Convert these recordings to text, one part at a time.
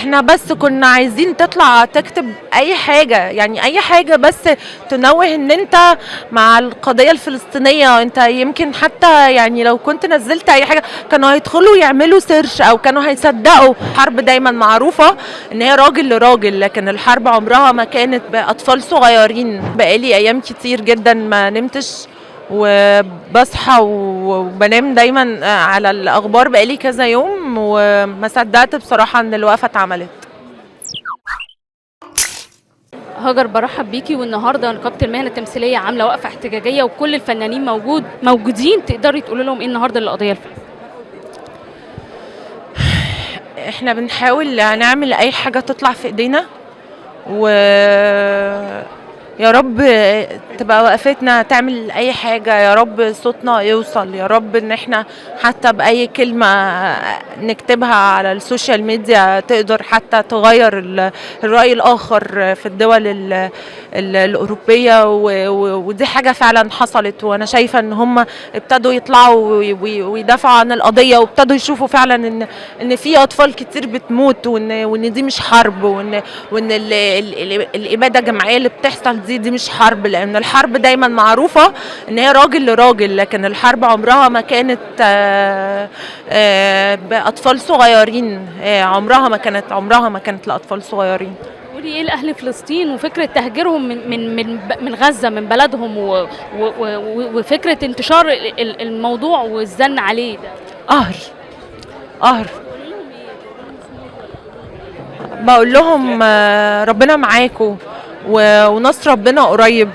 احنا بس كنا عايزين تطلع تكتب اي حاجة، يعني اي حاجة بس تنوه ان انت مع القضية الفلسطينية. انت يمكن حتى يعني لو كنت نزلت اي حاجة كانوا هيدخلوا يعملوا سيرش او كانوا هيصدقوا. الحرب دايما معروفة ان هي راجل لراجل، لكن الحرب عمرها ما كانت باطفال صغيرين. بقالي ايام كتير جدا ما نمتش، وبصحى وبنام دايما على الاخبار بقالي كذا يوم، وما صدقت بصراحه ان الوقفه اتعملت. هاجر، برحب بيكي. والنهارده نقابه المهن التمثيليه عامله وقفه احتجاجيه وكل الفنانين موجودين. تقدري تقولي لهم ايه النهارده للقضيه الفلسطينيه؟ احنا بنحاول نعمل اي حاجه تطلع في ايدينا، و يا رب تبقى وقفتنا تعمل اي حاجة، يا رب صوتنا يوصل، يا رب ان احنا حتى بأي كلمة نكتبها على السوشيال ميديا تقدر حتى تغير الرأي الآخر في الدول الأوروبية. ودي حاجة فعلا حصلت، وانا شايفة ان هم ابتدوا يطلعوا ويدافعوا عن القضية، وابتدوا يشوفوا فعلا ان في اطفال كتير بتموت، وان دي مش حرب، وان الاباده الجماعيه اللي بتحصل دي مش حرب. لان الحرب دايما معروفه ان هي راجل لراجل، لكن الحرب عمرها ما كانت باطفال صغيرين. عمرها ما كانت لاطفال صغيرين. قولي ايه لاهل فلسطين وفكره تهجيرهم من غزه، من بلدهم، وفكره انتشار الموضوع والزن عليه ده؟ قهر، قهر. بقول لهم ربنا معاكم، ونصر ربنا قريب،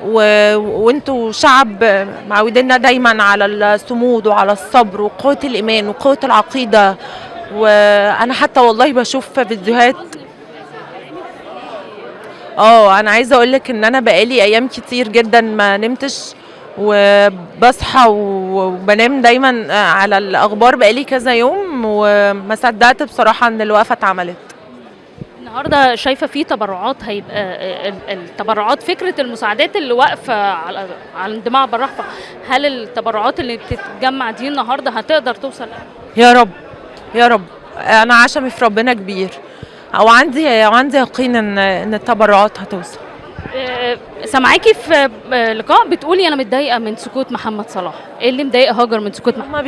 وانتوا شعب معودينا دايما على الصمود وعلى الصبر وقوة الإيمان وقوة العقيدة. وأنا حتى والله بشوف فيديوهات. أنا عايزة أقولك إن أنا بقالي أيام كتير جدا ما نمتش، وبصحى وبنام دايما على الأخبار بقالي كذا يوم، وما صدقت بصراحة إن الوقفة اتعملت. النهارده شايفه في تبرعات، هيبقى التبرعات، فكره المساعدات اللي واقفه عند معبر رفح. هل التبرعات اللي بتتجمع دي النهارده هتقدر توصل؟ يا رب، يا رب. انا عشمي في ربنا كبير، عندي يقين ان التبرعات هتوصل. سامعاكي في لقاء بتقولي انا متضايقه من سكوت محمد صلاح. ايه اللي مضايق هاجر من سكوت محمد؟ هما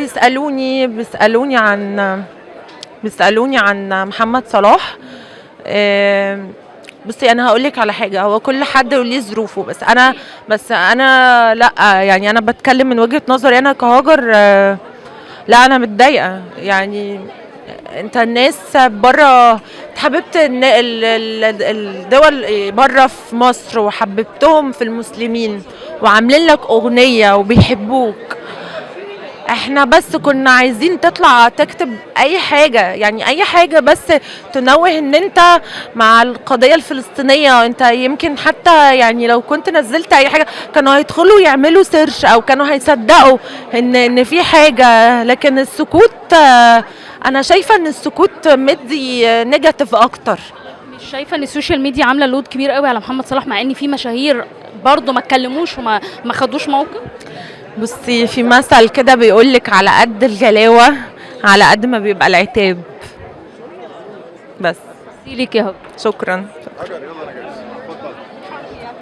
بيسالوني عن محمد صلاح. بصي، انا هقول لك على حاجه. هو كل حد وليه ظروفه، بس انا لا، يعني انا بتكلم من وجهه نظري انا كهاجر. لا، انا متضايقه. يعني انت الناس بره حببت الدول بره في مصر، وحببتهم في المسلمين، وعاملين لك اغنيه وبيحبوك. احنا بس كنا عايزين تطلع تكتب اي حاجة، يعني اي حاجة بس تنوه ان انت مع القضية الفلسطينية. انت يمكن حتى يعني لو كنت نزلت اي حاجة كانوا هيدخلوا يعملوا سيرش او كانوا هيصدقوا ان في حاجة. لكن السكوت، انا شايفة ان السكوت مدي نيجاتيف اكتر. مش شايفه ان السوشيال ميديا عامله لود كبير قوي على محمد صلاح، مع ان في مشاهير برضه ما اتكلموش وما خدوش موقف؟ بصي، في مثل كده بيقولك على قد الجلاوة على قد ما بيبقى العتاب. بس. ليك يا هاجر. شكرا.